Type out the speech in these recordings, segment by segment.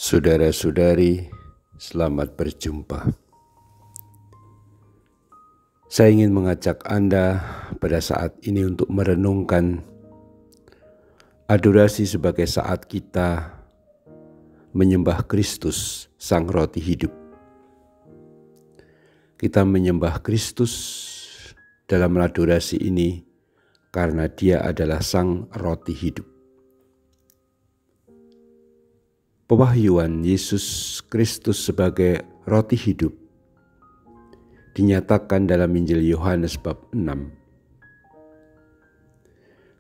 Saudara-saudari, selamat berjumpa. Saya ingin mengajak Anda pada saat ini untuk merenungkan adorasi sebagai saat kita menyembah Kristus, Sang Roti Hidup. Kita menyembah Kristus dalam adorasi ini karena Dia adalah Sang Roti Hidup. Pewahyuan Yesus Kristus sebagai roti hidup dinyatakan dalam Injil Yohanes bab 6.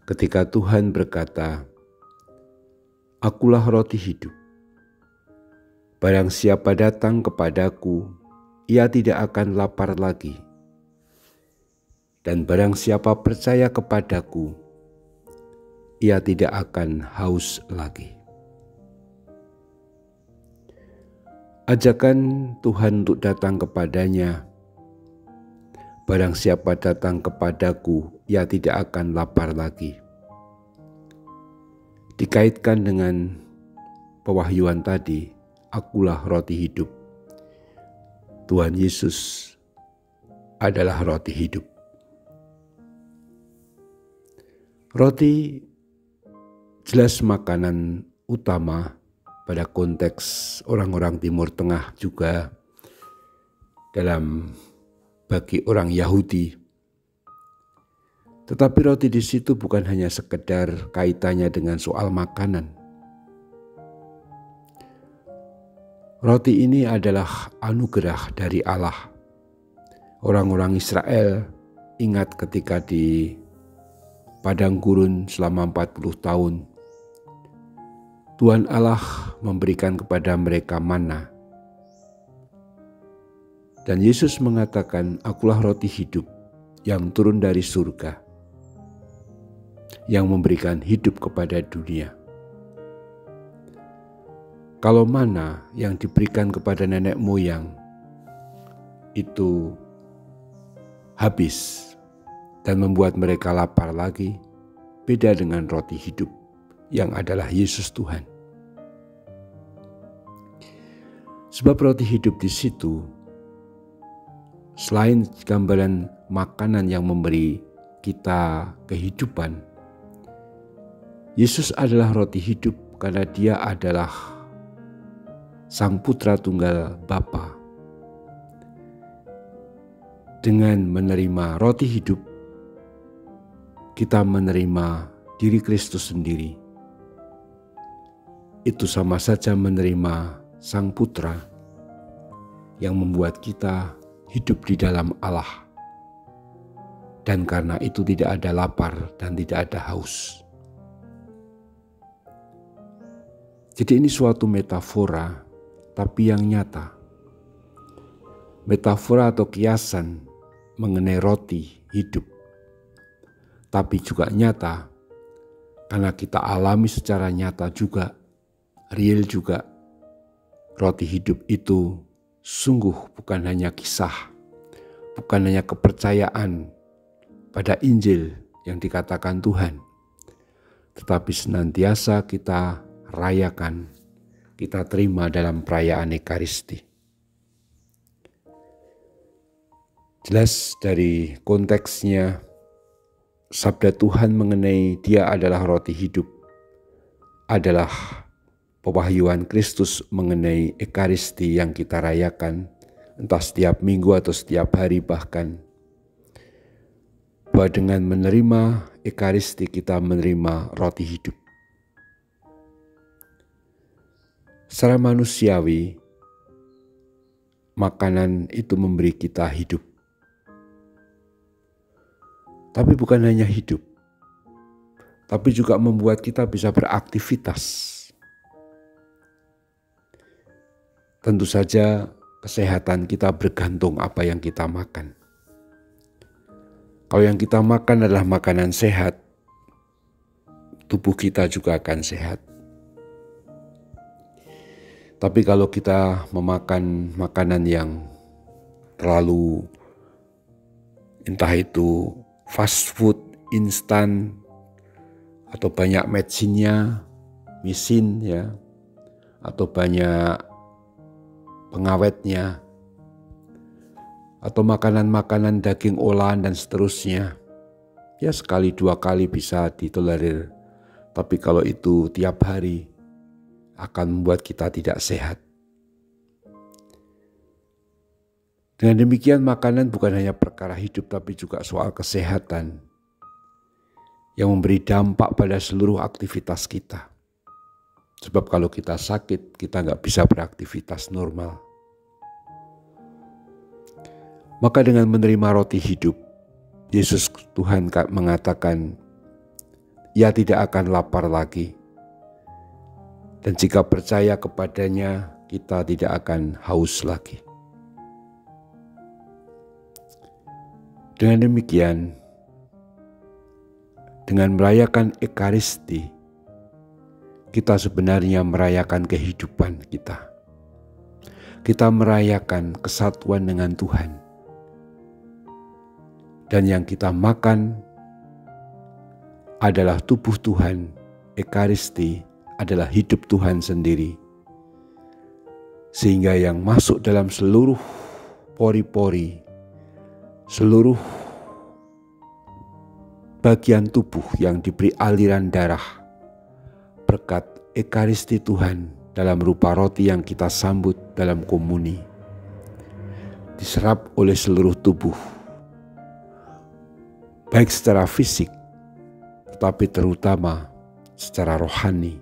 Ketika Tuhan berkata, "Akulah roti hidup. Barang siapa datang kepadaku, ia tidak akan lapar lagi. Dan barang siapa percaya kepadaku, ia tidak akan haus lagi." Ajakan Tuhan untuk datang kepadanya, barang siapa datang kepadaku, ia tidak akan lapar lagi, dikaitkan dengan pewahyuan tadi, akulah roti hidup. Tuhan Yesus adalah roti hidup. Roti jelas makanan utama pada konteks orang-orang Timur Tengah, juga bagi orang Yahudi. Tetapi roti di situ bukan hanya sekedar kaitannya dengan soal makanan. Roti ini adalah anugerah dari Allah. Orang-orang Israel ingat ketika di padang gurun selama 40 tahun, Tuhan Allah memberikan kepada mereka mana. Dan Yesus mengatakan, "Akulah roti hidup yang turun dari surga, yang memberikan hidup kepada dunia." Kalau mana yang diberikan kepada nenek moyang itu habis dan membuat mereka lapar lagi, beda dengan roti hidup yang adalah Yesus Tuhan. Sebab roti hidup di situ, selain gambaran makanan yang memberi kita kehidupan, Yesus adalah roti hidup karena Dia adalah Sang Putra Tunggal Bapa. Dengan menerima roti hidup, kita menerima diri Kristus sendiri. Itu sama saja menerima Sang Putra yang membuat kita hidup di dalam Allah. Dan karena itu tidak ada lapar dan tidak ada haus. Jadi ini suatu metafora, tapi yang nyata. Metafora atau kiasan mengenai roti hidup, tapi juga nyata karena kita alami secara nyata juga, real juga. Roti hidup itu sungguh bukan hanya kisah, bukan hanya kepercayaan pada Injil yang dikatakan Tuhan, tetapi senantiasa kita rayakan, kita terima dalam perayaan Ekaristi. Jelas dari konteksnya, sabda Tuhan mengenai Dia adalah roti hidup adalah pewahyuan Kristus mengenai Ekaristi yang kita rayakan, entah setiap minggu atau setiap hari bahkan. Bahwa dengan menerima Ekaristi kita menerima roti hidup. Secara manusiawi, makanan itu memberi kita hidup. Tapi bukan hanya hidup, tapi juga membuat kita bisa beraktivitas. Tentu saja kesehatan kita bergantung apa yang kita makan. Kalau yang kita makan adalah makanan sehat, tubuh kita juga akan sehat. Tapi kalau kita memakan makanan yang terlalu, entah itu fast food, instan, atau banyak misin ya, atau banyak pengawetnya, atau makanan-makanan daging olahan dan seterusnya, ya sekali dua kali bisa ditolerir. Tapi kalau itu tiap hari akan membuat kita tidak sehat. Dengan demikian makanan bukan hanya perkara hidup tapi juga soal kesehatan yang memberi dampak pada seluruh aktivitas kita. Sebab kalau kita sakit, kita nggak bisa beraktivitas normal. Maka dengan menerima roti hidup, Yesus Tuhan mengatakan, ia tidak akan lapar lagi. Dan jika percaya kepadanya, kita tidak akan haus lagi. Dengan demikian, dengan merayakan Ekaristi, kita sebenarnya merayakan kehidupan kita. Kita merayakan kesatuan dengan Tuhan. Dan yang kita makan adalah tubuh Tuhan. Ekaristi adalah hidup Tuhan sendiri. Sehingga yang masuk dalam seluruh pori-pori, seluruh bagian tubuh yang diberi aliran darah berkat Ekaristi Tuhan dalam rupa roti yang kita sambut dalam komuni, diserap oleh seluruh tubuh, baik secara fisik tetapi terutama secara rohani,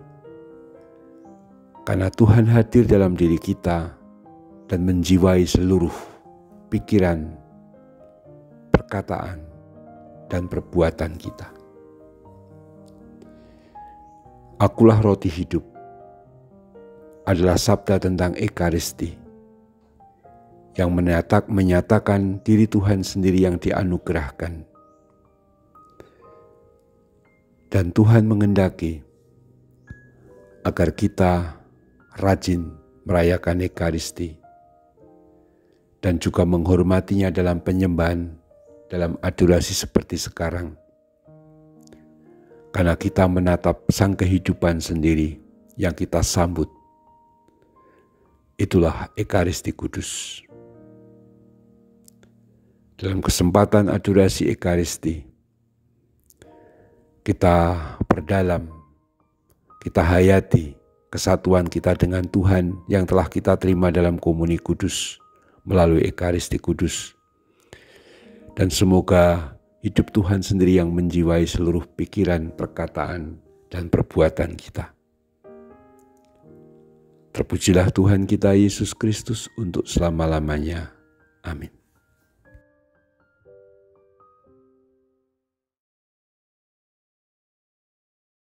karena Tuhan hadir dalam diri kita dan menjiwai seluruh pikiran, perkataan, dan perbuatan kita. Akulah roti hidup adalah sabda tentang Ekaristi yang menyatakan diri Tuhan sendiri yang dianugerahkan. Dan Tuhan menghendaki agar kita rajin merayakan Ekaristi dan juga menghormatinya dalam penyembahan, dalam adorasi seperti sekarang. Karena kita menatap sang kehidupan sendiri yang kita sambut. Itulah Ekaristi Kudus. Dalam kesempatan adorasi Ekaristi, kita perdalam, kita hayati kesatuan kita dengan Tuhan yang telah kita terima dalam komuni kudus melalui Ekaristi Kudus. Dan semoga hidup Tuhan sendiri yang menjiwai seluruh pikiran, perkataan, dan perbuatan kita. Terpujilah Tuhan kita Yesus Kristus untuk selama-lamanya. Amin.